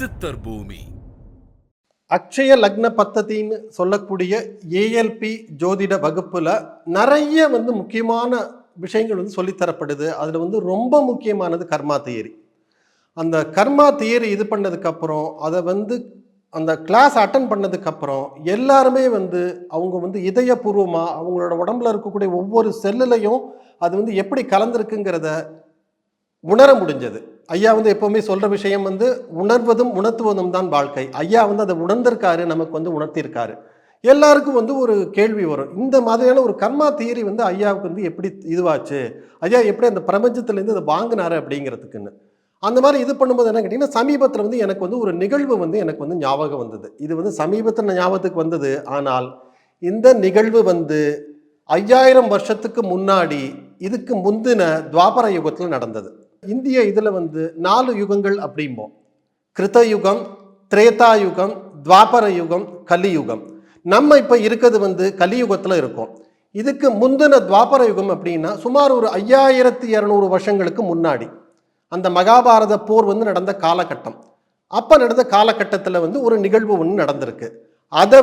சித்தர் பூமி. அக்ஷய லக்ன பத்ததின்னு சொல்லக்கூடிய ஏஎல்பி ஜோதிட வகுப்புல நிறைய முக்கியமான விஷயங்கள் சொல்லித்தரப்படுது. அதுல ரொம்ப முக்கியமானது கர்மா தியரி. அந்த கர்மா தியரி இது பண்ணதுக்கப்புறம் அதை அந்த கிளாஸ் அட்டன் பண்ணதுக்கப்புறம் எல்லாருமே அவங்க இதயபூர்வமாக அவங்களோட உடம்புல இருக்கக்கூடிய ஒவ்வொரு செல்லுலையும் அது எப்படி கலந்துருக்குங்கிறத உணர முடிஞ்சது. ஐயா எப்பவுமே சொல்ற விஷயம் உணர்வதும் உணர்த்துவதும் தான் வாழ்க்கை. ஐயா அதை உணர்ந்திருக்காரு, நமக்கு உணர்த்தியிருக்காரு. எல்லாருக்கும் ஒரு கேள்வி வரும், இந்த மாதிரியான ஒரு கர்மா தியரி ஐயாவுக்கு எப்படி இதுவாச்சு, ஐயா எப்படி அந்த பிரபஞ்சத்திலேருந்து அதை வாங்கினாரு அப்படிங்கிறதுக்குன்னு. அந்த மாதிரி இது பண்ணும்போது என்ன கேட்டிங்கன்னா, சமீபத்தில் எனக்கு ஒரு நிகழ்வு எனக்கு ஞாபகம் வந்தது. இது சமீபத்தில் ஞாபகத்துக்கு வந்தது. ஆனால் இந்த நிகழ்வு 5000 வருஷத்துக்கு முன்னாடி, இதுக்கு முந்தின துவாபர யுகத்தில் நடந்தது. இந்திய இதில் 4 யுகங்கள் அப்படிம்போம். கிருத்தயுகம், திரேதாயுகம், துவாபர யுகம், கலியுகம். நம்ம இப்போ இருக்கிறது கலியுகத்தில் இருக்கோம். இதுக்கு முந்தின துவாபர யுகம் அப்படின்னா சுமார் ஒரு 5200 வருஷங்களுக்கு முன்னாடி அந்த மகாபாரத போர் நடந்த காலகட்டம். அப்போ நடந்த காலகட்டத்தில் ஒரு நிகழ்வு ஒன்று நடந்திருக்கு. அதை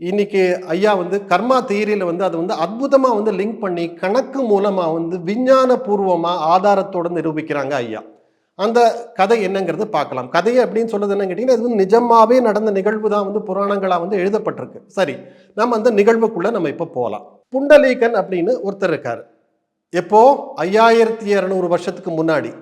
இன்னைக்கு ஐயா கர்மா தியரியில் அதை அற்புதமாக லிங்க் பண்ணி கணக்கு மூலமாக விஞ்ஞான பூர்வமாக ஆதாரத்தோடு நிரூபிக்கிறாங்க ஐயா. அந்த கதை என்னங்கிறது பார்க்கலாம். கதையை அப்படின்னு சொல்றது என்ன கேட்டிங்கன்னா, இது நிஜமாவே நடந்த நிகழ்வு தான் புராணங்களாக எழுதப்பட்டிருக்கு. சரி, நம்ம அந்த நிகழ்வுக்குள்ளே நம்ம இப்போ போகலாம். புண்டலீகன் அப்படின்னு ஒருத்தர் இருக்கார். எப்போ 5200 வருஷத்துக்கு முன்னாடி.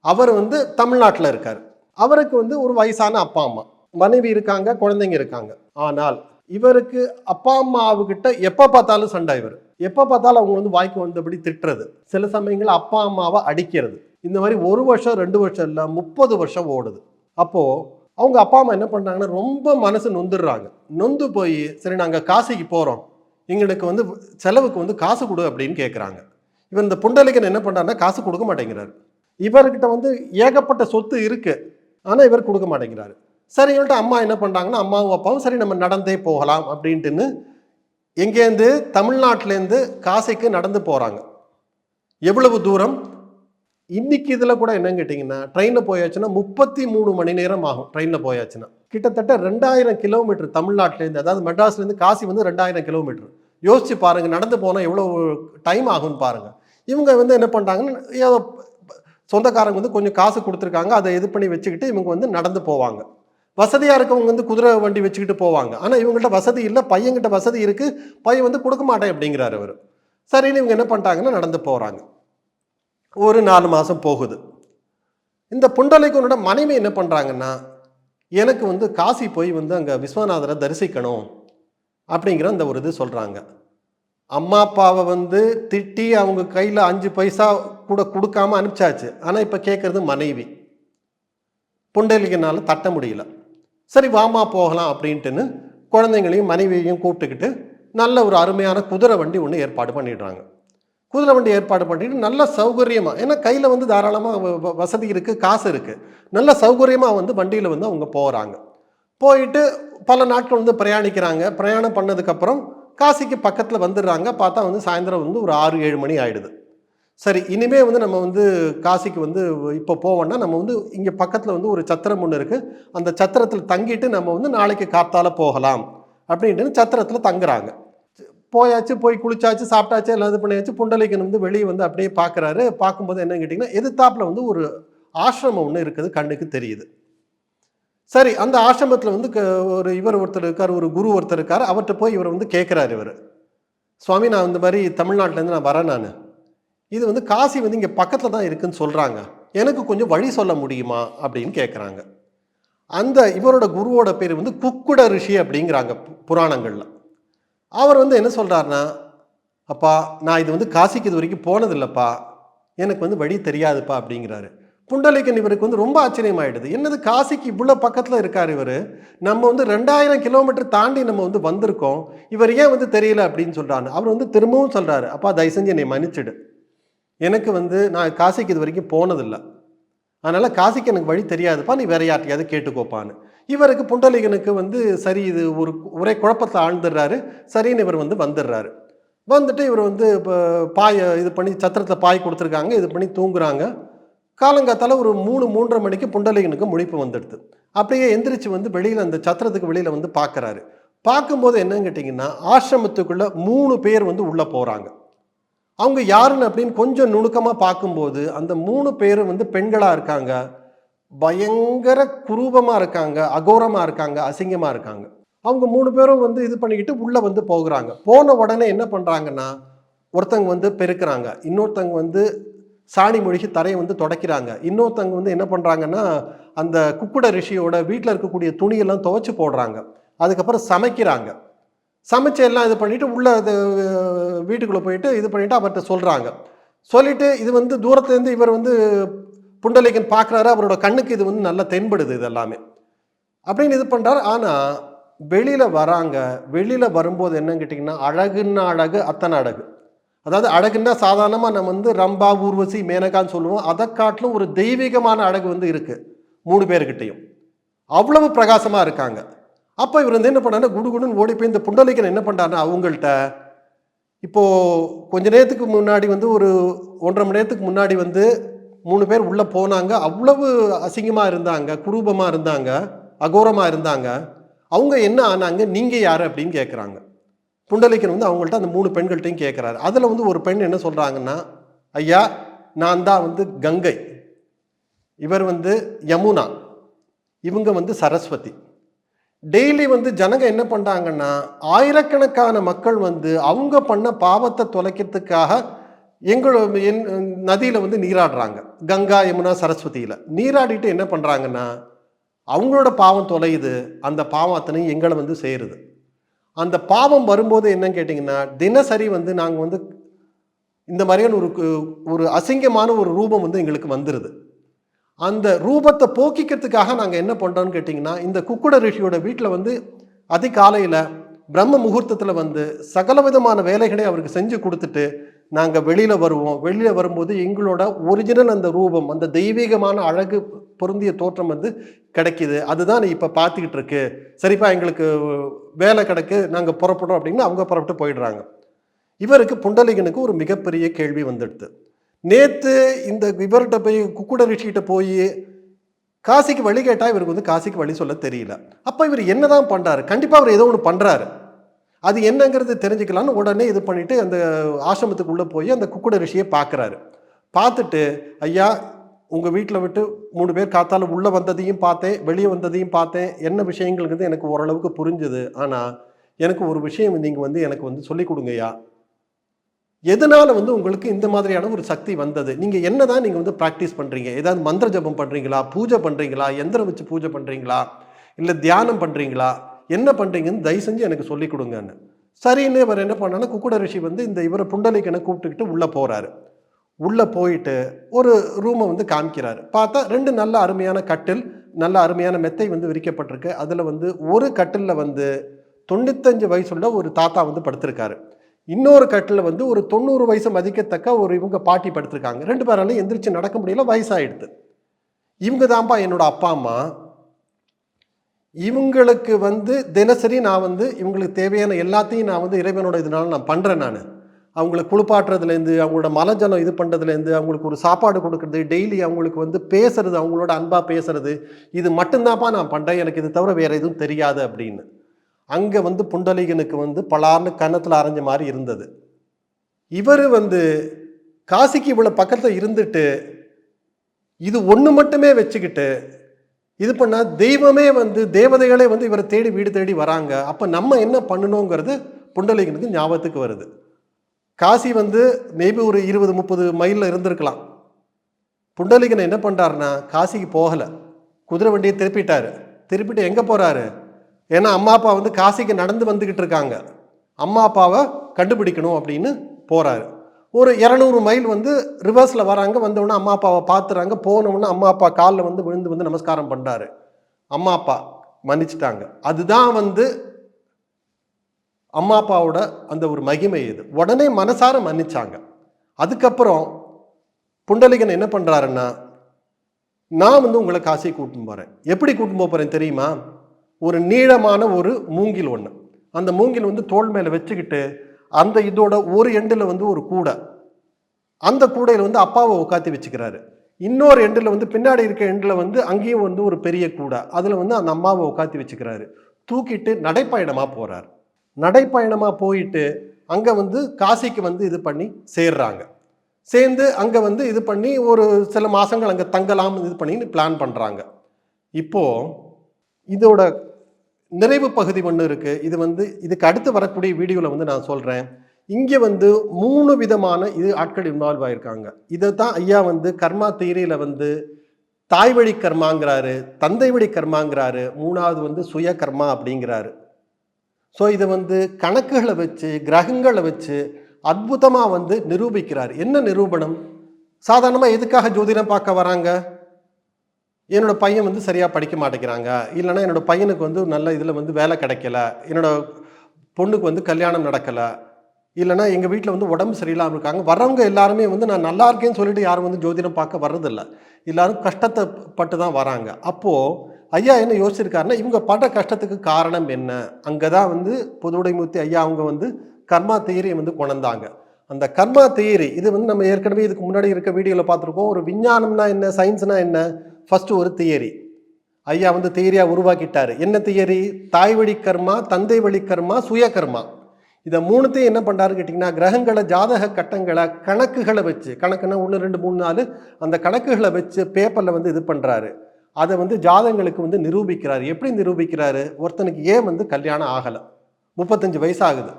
அவர் தமிழ்நாட்டில் இருக்கார். அவருக்கு ஒரு வயசான அப்பா அம்மா, மனைவி இருக்காங்க, குழந்தைங்க இருக்காங்க. ஆனால் இவருக்கு அப்பா அம்மாவுக்கிட்ட எப்போ பார்த்தாலும் சண்டை. இவர் எப்போ பார்த்தாலும் அவங்க வாய்க்கு வந்தபடி திட்டுறது, சில சமயங்கள் அப்பா அம்மாவை அடிக்கிறது. இந்த மாதிரி 1 வருஷம் 2 வருஷம் இல்லை, 30 வருஷம் ஓடுது. அப்போது அவங்க அப்பா அம்மா என்ன பண்ணுறாங்கன்னா, ரொம்ப மனசு நொந்துடுறாங்க. நொந்து போய், சரி நாங்கள் காசிக்கு போகிறோம், எங்களுக்கு செலவுக்கு காசு கொடு அப்படின்னு கேட்குறாங்க. இவர் இந்த புண்டலிகன் என்ன பண்ணுறாருன்னா, காசு கொடுக்க மாட்டேங்கிறாரு. இவர்கிட்ட ஏகப்பட்ட சொத்து இருக்குது, ஆனால் இவர் கொடுக்க மாட்டேங்கிறாரு. சரி சொல்லிட்டு அம்மா என்ன பண்ணுறாங்கன்னா, அம்மாவும் அப்பாவும் சரி நம்ம நடந்தே போகலாம் அப்படின்ட்டுன்னு எங்கேருந்து தமிழ்நாட்டிலேருந்து காசிக்கு நடந்து போகிறாங்க. எவ்வளவு தூரம்? இன்னைக்கு இதில் கூட என்னன்னு கேட்டிங்கன்னா, ட்ரெயினில் போயாச்சுன்னா 33 மணி நேரம் ஆகும். ட்ரெயினில் போயாச்சுன்னா கிட்டத்தட்ட 2000 கிலோமீட்டர் தமிழ்நாட்டிலேருந்து, அதாவது மெட்ராஸ்லேருந்து காசி 2000 கிலோமீட்டர். யோசிச்சு பாருங்கள், நடந்து போனால் எவ்வளோ டைம் ஆகும்னு பாருங்கள். இவங்க என்ன பண்ணுறாங்கன்னு, ஏதோ சொந்தக்காரங்க கொஞ்சம் காசு கொடுத்துருக்காங்க, அதை இது பண்ணி வச்சுக்கிட்டு இவங்க நடந்து போவாங்க. வசதியாக இருக்கவங்க குதிரை வண்டி வச்சுக்கிட்டு போவாங்க. ஆனால் இவங்கள்ட்ட வசதி இல்லை, பையன்கிட்ட வசதி இருக்குது, பையன் கொடுக்க மாட்டேன் அப்படிங்கிறாரு அவர். சரின்னு இவங்க என்ன பண்ணிட்டாங்கன்னா நடந்து போகிறாங்க. ஒரு 4 மாதம் போகுது. இந்த புண்டலீகனோட மனைவி என்ன பண்ணுறாங்கன்னா, எனக்கு காசி போய் அங்கே விஸ்வநாதரை தரிசிக்கணும் அப்படிங்கிற அந்த ஒரு இது சொல்கிறாங்க. அம்மா அப்பாவை திட்டி அவங்க கையில் 5 பைசா கூட கொடுக்காம அனுப்பிச்சாச்சு. ஆனால் இப்போ கேட்குறது மனைவி. புண்டலீகனால் தட்ட முடியல. சரி வாமா போகலாம் அப்படின்ட்டுன்னு குழந்தைங்களையும் மனைவியையும் கூப்பிட்டுக்கிட்டு நல்ல ஒரு அருமையான குதிரை வண்டி ஒன்று ஏற்பாடு பண்ணிடுறாங்க. குதிரை வண்டி ஏற்பாடு பண்ணிட்டு நல்ல சௌகரியமாக, ஏன்னா கையில் தாராளமாக வசதி இருக்குது, காசு இருக்குது, நல்ல சௌகரியமாக வண்டியில் அவங்க போகிறாங்க. போயிட்டு பல நாட்கள் பிரயாணிக்கிறாங்க. பிரயாணம் பண்ணதுக்கப்புறம் காசிக்கு பக்கத்தில் வந்துடுறாங்க. பார்த்தா சாயந்தரம் ஒரு 6-7 மணி ஆகிடுது. சரி, இனிமேல் நம்ம காசிக்கு இப்போ போவோம்னா நம்ம இங்கே பக்கத்தில் ஒரு சத்திரம் ஒன்று இருக்குது, அந்த சத்திரத்தில் தங்கிட்டு நம்ம நாளைக்கு காத்தால போகலாம் அப்படின்ட்டு சத்திரத்தில் தங்குறாங்க. போயாச்சு, போய் குளிச்சாச்சு, சாப்பிட்டாச்சு, எல்லாம் இது பண்ணியாச்சு. புண்டலீகன் வெளியே அப்படியே பார்க்குறாரு. பார்க்கும்போது என்னன்னு கேட்டிங்கன்னா, எதிர்த்தாப்பில் ஒரு ஆசிரமம் ஒன்று இருக்குது, கண்ணுக்கு தெரியுது. சரி, அந்த ஆசிரமத்தில் ஒரு ஒருத்தர் இருக்கார், ஒரு குரு ஒருத்தர் இருக்கார். அவர்கிட்ட போய் இவர் கேட்குறாரு. இவர், சுவாமி நான் இந்த மாதிரி தமிழ்நாட்டிலேருந்து நான் வரேன், நான் இது காசி இங்கே பக்கத்தில் தான் இருக்குதுன்னு சொல்கிறாங்க, எனக்கு கொஞ்சம் வழி சொல்ல முடியுமா அப்படின்னு கேட்குறாங்க. அந்த இவரோட குருவோட பேர் குக்குட ரிஷி அப்படிங்கிறாங்க புராணங்களில். அவர் என்ன சொல்கிறாருன்னா, அப்பா நான் இது காசிக்கு இது வரைக்கும் போனதில்லைப்பா, எனக்கு வழி தெரியாதுப்பா அப்படிங்கிறாரு. புண்டலீகன் இவருக்கு ரொம்ப ஆச்சரியமாயிடுது. என்னது காசிக்கு இவ்வளோ பக்கத்தில் இருக்கார் இவர், நம்ம 2000 கிலோமீட்டர் தாண்டி நம்ம வந்திருக்கோம், இவர் ஏன் தெரியல அப்படின்னு சொல்கிறாரு. அவர் திரும்பவும் சொல்கிறாரு, அப்பா தயவு செஞ்சு என்னை மன்னிச்சிடு, எனக்கு நான் காசிக்கு இது வரைக்கும் போனதில்லை, அதனால் காசிக்கு எனக்கு வழி தெரியாதுப்பா, நீ வேற யார்ட்டையாவது கேட்டுக்கோப்பான்னு. இவருக்கு புண்டலீகனுக்கு சரி, இது ஒரே குழப்பத்தில் ஆழ்ந்துடுறாரு. சரின்னு இவர் வந்துடுறாரு. வந்துட்டு இவர் இப்போ பாய் இது பண்ணி சத்திரத்தில் பாய் கொடுத்துருக்காங்க, இது பண்ணி தூங்குறாங்க. காலங்காத்தால ஒரு 3:30 மணிக்கு புண்டலீகனுக்கு முழிப்பு வந்துடுது. அப்படியே எந்திரிச்சு வந்து வெளியில் அந்த சத்திரத்துக்கு வெளியில் வந்து பார்க்குறாரு. பார்க்கும்போது என்னன்னு கேட்டிங்கன்னா, ஆசிரமத்துக்குள்ளே 3 பேர் வந்து உள்ளே போகிறாங்க. அவங்க யாருன்னு அப்படின்னு கொஞ்சம் நுணுக்கமாக பார்க்கும்போது, அந்த 3 பேரும் வந்து பெண்களாக இருக்காங்க. பயங்கர குரூபமாக இருக்காங்க, அகோரமாக இருக்காங்க, அசிங்கமாக இருக்காங்க. அவங்க 3 பேரும் வந்து இது பண்ணிக்கிட்டு உள்ளே வந்து போகிறாங்க. போன உடனே என்ன பண்ணுறாங்கன்னா, ஒருத்தங்க வந்து பெருக்கிறாங்க, இன்னொருத்தங்க வந்து சாணி மொழிகி தரையை வந்து துடைக்கிறாங்க, இன்னொருத்தங்க வந்து என்ன பண்ணுறாங்கன்னா, அந்த குக்குட ரிஷியோட வீட்டில் இருக்கக்கூடிய துணியெல்லாம் துவைச்சி போடுறாங்க. அதுக்கப்புறம் சமைக்கிறாங்க. சமைச்சு எல்லாம் இது பண்ணிவிட்டு உள்ளே அது வீட்டுக்குள்ளே போயிட்டு இது பண்ணிவிட்டு அவர்கிட்ட சொல்கிறாங்க. சொல்லிவிட்டு இது வந்து தூரத்துலேருந்து இவர் வந்து புண்டலீகன் பார்க்குறாரு. அவரோட கண்ணுக்கு இது வந்து நல்லா தென்படுது இது எல்லாமே. அப்படின்னு இது பண்ணுறாரு. ஆனால் வெளியில் வராங்க. வெளியில் வரும்போது என்னன்னு கேட்டிங்கன்னா, அழகுன்னா அழகு, அத்தனை அழகு. அதாவது அழகுன்னா சாதாரணமாக நம்ம வந்து ரம்பா, ஊர்வசி, மேனகான்னு சொல்லுவோம். அதை காட்டிலும் ஒரு தெய்வீகமான அழகு வந்து இருக்குது 3 பேர்கிட்டையும். அவ்வளவு பிரகாசமாக இருக்காங்க. அப்போ இவர் வந்து என்ன பண்ணாருன்னா, குடுகுடுன்னு ஓடி போய் இந்த புண்டலீகன் என்ன பண்ணுறாருன்னா, அவங்கள்ட்ட இப்போது கொஞ்ச நேரத்துக்கு முன்னாடி வந்து ஒரு 1.5 மணி நேரத்துக்கு முன்னாடி வந்து 3 பேர் உள்ளே போனாங்க. அவ்வளவு அசிங்கமாக இருந்தாங்க, குரூபமாக இருந்தாங்க, அகோரமாக இருந்தாங்க. அவங்க என்ன ஆனாங்க, நீங்கள் யார் அப்படின்னு கேட்குறாங்க. புண்டலீகன் வந்து அவங்கள்ட்ட அந்த 3 பெண்கள்ட்டையும் கேட்குறாரு. அதில் வந்து ஒரு பெண் என்ன சொல்கிறாங்கன்னா, ஐயா நான் தான் வந்து கங்கை, இவர் வந்து யமுனா, இவங்க வந்து சரஸ்வதி. டெய்லி வந்து ஜனங்க என்ன பண்ணுறாங்கன்னா, ஆயிரக்கணக்கான மக்கள் வந்து அவங்க பண்ண பாவத்தை தொலைக்கிறதுக்காக என் நதியில் வந்து நீராடுறாங்க. கங்கா, யமுனா, சரஸ்வதியில் நீராடிட்டு என்ன பண்ணுறாங்கன்னா, அவங்களோட பாவம் தொலையுது, அந்த பாவம் அத்தனையும் எங்களை வந்து சேருது. அந்த பாவம் வரும்போது என்னன்னு கேட்டிங்கன்னா, தினசரி வந்து நாங்கள் வந்து இந்த மாதிரியான ஒரு அசிங்கமான ஒரு ரூபம் வந்து எங்களுக்கு வந்துடுது. அந்த ரூபத்தை போக்கிக்கிறதுக்காக நாங்கள் என்ன பண்ணுறோன்னு கேட்டிங்கன்னா, இந்த குக்குட ரிஷியோட வீட்டில் வந்து அதிகாலையில் பிரம்ம முகூர்த்தத்தில் வந்து சகல விதமான வேலைகளை அவருக்கு செஞ்சு கொடுத்துட்டு நாங்கள் வெளியில் வருவோம். வெளியில் வரும்போது எங்களோட ஒரிஜினல் அந்த ரூபம், அந்த தெய்வீகமான அழகு பொருந்திய தோற்றம் வந்து கிடைக்கிது. அதுதான் இப்போ பார்த்துக்கிட்டு இருக்கு. சரிப்பா, எங்களுக்கு வேலை கிடைக்கு, நாங்கள் புறப்படுறோம் அப்படின்னு அவங்க புறப்பட்டு போயிடுறாங்க. இவருக்கு புண்டலீகனுக்கு ஒரு மிகப்பெரிய கேள்வி வந்துடுது. நேற்று இந்த இவர்கிட்ட போய் குக்குட ரிஷிகிட்ட போய் காசிக்கு வழி கேட்டால் இவருக்கு வந்து காசிக்கு வழி சொல்ல தெரியல. அப்போ இவர் என்னதான் பண்ணுறாரு? கண்டிப்பாக அவர் ஏதோ ஒன்று பண்ணுறாரு. அது என்னங்கிறது தெரிஞ்சுக்கலான்னு உடனே இது பண்ணிவிட்டு அந்த ஆசிரமத்துக்குள்ளே போய் அந்த குக்குட ரிஷியை பார்க்குறாரு. பார்த்துட்டு, ஐயா உங்கள் வீட்டில் விட்டு 3 பேர் காத்தால உள்ளே வந்ததையும் பார்த்தேன், வெளியே வந்ததையும் பார்த்தேன். என்ன விஷயங்கள்ங்கிறது எனக்கு ஓரளவுக்கு புரிஞ்சுது. ஆனால் எனக்கு ஒரு விஷயம் நீங்கள் வந்து எனக்கு வந்து சொல்லிக் கொடுங்கய்யா. எதனால் வந்து உங்களுக்கு இந்த மாதிரியான ஒரு சக்தி வந்தது? நீங்கள் என்ன தான் நீங்கள் வந்து ப்ராக்டிஸ் பண்ணுறீங்க? ஏதாவது மந்திர ஜபம் பண்ணுறீங்களா? பூஜை பண்ணுறீங்களா? எந்திரம் வச்சு பூஜை பண்ணுறீங்களா? இல்லை தியானம் பண்ணுறீங்களா? என்ன பண்ணுறீங்கன்னு தயவு செஞ்சு எனக்கு சொல்லிக் கொடுங்கன்னு. சரின்னு இவர் என்ன பண்ணான்னா, குக்குட ரிஷி வந்து இந்த இவரை புண்டலீகனை கூப்பிட்டுக்கிட்டு உள்ளே போகிறாரு. உள்ளே போயிட்டு ஒரு ரூமை வந்து காமிக்கிறாரு. பார்த்தா 2 நல்ல அருமையான கட்டில், நல்ல அருமையான மெத்தை வந்து விரிக்கப்பட்டிருக்கு. அதில் வந்து ஒரு கட்டிலில் வந்து 95 வயசுள்ள ஒரு தாத்தா வந்து படுத்திருக்காரு. இன்னொரு கட்டில் வந்து ஒரு 90 வயசு மதிக்கத்தக்க ஒரு இவங்க பாட்டி படுத்திருக்காங்க. 2 பேராலையும் எந்திரிச்சு நடக்க முடியல, வயசாகிடுது. இவங்க தான்ப்பா என்னோட அப்பா அம்மா. இவங்களுக்கு வந்து தினசரி நான் வந்து இவங்களுக்கு தேவையான எல்லாத்தையும் நான் வந்து இறைவனோட இதனால நான் பண்ணுறேன். நான் அவங்கள குளிப்பாட்டுறதுலேருந்து, அவங்களோட மலஜலம் இது பண்ணுறதுலேருந்து, அவங்களுக்கு ஒரு சாப்பாடு கொடுக்குறது, டெய்லி அவங்களுக்கு வந்து பேசுறது, அவங்களோட அன்பாக பேசுறது, இது மட்டும்தான்ப்பா நான் பண்ணுறேன், எனக்கு இது தவிர வேறு எதுவும் தெரியாது அப்படின்னு. அங்கே வந்து புண்டலீகனுக்கு வந்து பலார்னு கன்னத்தில் அரைஞ்ச மாதிரி இருந்தது. இவர் வந்து காசிக்கு இவ்வளோ பக்கத்தில் இருந்துட்டு இது ஒன்று மட்டுமே வச்சுக்கிட்டு இது பண்ணால் தெய்வமே வந்து தேவதைகளே வந்து இவரை தேடி வீடு தேடி வராங்க. அப்போ நம்ம என்ன பண்ணணுங்கிறது புண்டலீகனுக்கு ஞாபகத்துக்கு வருது. காசி வந்து மேபி ஒரு 20-30 மைலில் இருந்திருக்கலாம். புண்டலீகன் என்ன பண்ணுறாருன்னா, காசிக்கு போகலை, குதிரை வண்டியை திருப்பிட்டு எங்கே போகிறாரு? ஏன்னா அம்மா அப்பா வந்து காசிக்கு நடந்து வந்துக்கிட்டு இருக்காங்க, அம்மா அப்பாவை கண்டுபிடிக்கணும் அப்படின்னு போகிறாரு. ஒரு 200 மைல் வந்து ரிவர்ஸில் வராங்க. வந்தவுடனே அம்மா அப்பாவை பார்த்துறாங்க. போனவுடனே அம்மா அப்பா காலில் வந்து விழுந்து வந்து நமஸ்காரம் பண்ணுறாரு. அம்மா அப்பா மன்னிச்சிட்டாங்க. அதுதான் வந்து அம்மா அப்பாவோட அந்த ஒரு மகிமை. இது உடனே மனசார மன்னிச்சாங்க. அதுக்கப்புறம் புண்டலீகன் என்ன பண்ணுறாருன்னா, நான் வந்து உங்களை காசிக்கு கூட்டின்னு போகிறேன். எப்படி கூட்டின்னு போகிறேன் தெரியுமா? ஒரு நீளமான ஒரு மூங்கில் ஒன்று, அந்த மூங்கில் வந்து தோள் மேலே வச்சுக்கிட்டு அந்த இதோட ஒரு எண்டில் வந்து ஒரு கூடை, அந்த கூடையில் வந்து அப்பாவை உட்காத்தி வச்சுக்கிறாரு. இன்னொரு எண்டில் வந்து பின்னாடி இருக்க எண்டில் வந்து அங்கேயும் வந்து ஒரு பெரிய கூடை, அதில் வந்து அந்த அம்மாவை உட்காத்தி வச்சுக்கிறாரு. தூக்கிட்டு நடைப்பயணமாக போகிறார். நடைப்பயணமாக போயிட்டு அங்கே வந்து காசிக்கு வந்து இது பண்ணி சேர்றாங்க. சேர்ந்து அங்கே வந்து இது பண்ணி ஒரு சில மாதங்கள் அங்கே தங்கலாம் இது பண்ணி பிளான் பண்ணுறாங்க. இப்போது இதோட நிறைவு பகுதி ஒன்று இருக்குது. இது வந்து இதுக்கு அடுத்து வரக்கூடிய வீடியோவில் வந்து நான் சொல்கிறேன். இங்கே வந்து 3 விதமான ஆட்கள் இன்வால்வ் ஆகியிருக்காங்க. இதை தான் ஐயா வந்து கர்மா தியரியில் வந்து தாய் வழி கர்மாங்கிறாரு, தந்தை வழி கர்மாங்கிறாரு, 3வது வந்து சுய கர்மா அப்படிங்கிறாரு. ஸோ இதை வந்து கணக்குகளை வச்சு கிரகங்களை வச்சு அற்புதமாக வந்து நிரூபிக்கிறார். என்ன நிரூபணம்? சாதாரணமாக எதுக்காக ஜோதிடம் பார்க்க வராங்க? என்னோட பையன் வந்து சரியாக படிக்க மாட்டேங்கிறாங்க, இல்லைனா என்னோட பையனுக்கு வந்து நல்ல இதில் வந்து வேலை கிடைக்கல, என்னோட பொண்ணுக்கு வந்து கல்யாணம் நடக்கலை, இல்லைனா எங்கள் வீட்டில் வந்து உடம்பு சரியில்லாமல் இருக்காங்க. வர்றவங்க எல்லாருமே வந்து நான் நல்லா இருக்கேன்னு சொல்லிட்டு யாரும் வந்து ஜோதிடம் பார்க்க வர்றதில்லை. எல்லாரும் கஷ்டத்தை பட்டு தான் வராங்க. அப்போது ஐயா என்ன யோசிச்சிருக்காருன்னா, இவங்க படுற கஷ்டத்துக்கு காரணம் என்ன? அங்கே தான் வந்து புதுவுடைமூர்த்தி ஐயா அவங்க வந்து கர்மா தியரியை வந்து கொண்டாந்தாங்க. அந்த கர்மா தியரி இது வந்து நம்ம ஏற்கனவே இதுக்கு முன்னாடி இருக்க வீடியோவில் பார்த்துருக்கோம். ஒரு விஞ்ஞானம்னா என்ன, சயின்ஸ்னா என்ன? ஃபஸ்ட்டு ஒரு தியரி ஐயா வந்து தியரியாக உருவாக்கிட்டார். என்ன தியரி? தாய் வழி கர்மா, தந்தை வழி கர்மா, சுய கர்மா. இதை 3த்தையும் என்ன பண்ணுறாரு கேட்டிங்கன்னா, கிரகங்களை ஜாதக கட்டங்களை கணக்குகளை வச்சு, கணக்குன்னா 1 2 3 4 அந்த கணக்குகளை வச்சு பேப்பரில் வந்து இது பண்ணுறாரு. அதை வந்து ஜாதகங்களுக்கு வந்து நிரூபிக்கிறார். எப்படி நிரூபிக்கிறாரு? ஒருத்தனுக்கு ஏன் வந்து கல்யாணம் ஆகலை, 35 வயசு ஆகுது,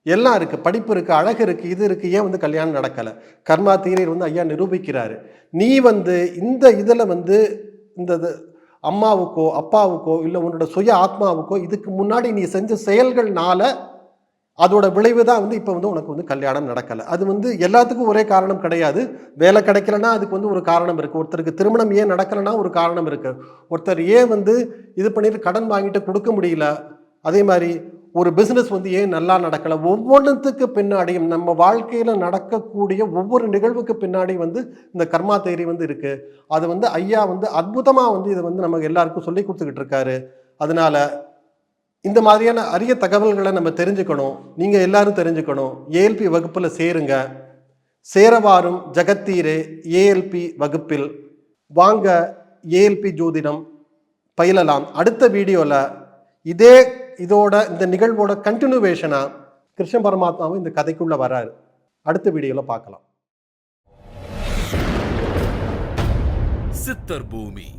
எல்லாம் இருக்குது, படிப்பு இருக்குது, அழகு இருக்குது, இது இருக்குது, ஏன் வந்து கல்யாணம் நடக்கலை? கர்மா தியரியில் வந்து ஐயா நிரூபிக்கிறாரு. நீ வந்து இந்த இதில் வந்து இந்த அம்மாவுக்கோ அப்பாவுக்கோ இல்லை உன்னோட சுய ஆத்மாவுக்கோ இதுக்கு முன்னாடி நீ செஞ்ச செயல்கள்னால அதோட விளைவு தான் வந்து இப்போ வந்து உனக்கு வந்து கல்யாணம் நடக்கலை. அது வந்து எல்லாத்துக்கும் ஒரே காரணம் கிடையாது. வேலை கிடைக்கலன்னா அதுக்கு வந்து ஒரு காரணம் இருக்குது. ஒருத்தருக்கு திருமணம் ஏன் நடக்கலைன்னா ஒரு காரணம் இருக்குது. ஒருத்தர் ஏன் வந்து இது பண்ணிட்டு கடன் வாங்கிட்டு கொடுக்க முடியல, அதே மாதிரி ஒரு பிஸ்னஸ் வந்து ஏன் நல்லா நடக்கலை, ஒவ்வொன்றுத்துக்கு பின்னாடியும் நம்ம வாழ்க்கையில் நடக்கக்கூடிய ஒவ்வொரு நிகழ்வுக்கு பின்னாடி வந்து இந்த கர்மா தியரி வந்து இருக்குது. அது வந்து ஐயா வந்து அற்புதமாக வந்து இதை வந்து நமக்கு எல்லாருக்கும் சொல்லி கொடுத்துக்கிட்டு இருக்காரு. அதனால இந்த மாதிரியான அரிய தகவல்களை நம்ம தெரிஞ்சுக்கணும், நீங்கள் எல்லாரும் தெரிஞ்சுக்கணும். ஏஎல்பி வகுப்பில் சேருங்க. சேரவாரும் ஜகத்தீரே ஏஎல்பி வகுப்பில் வாங்க, ஏஎல்பி ஜோதிடம் பயிலலாம். அடுத்த வீடியோவில் இதோட இந்த நிகழ்வோட கண்டினியூவேஷனாக கிருஷ்ண பரமாத்மாவும் இந்த கதைக்குள்ளே வராரு. அடுத்த வீடியோவில் பார்க்கலாம். சித்தர் பூமி.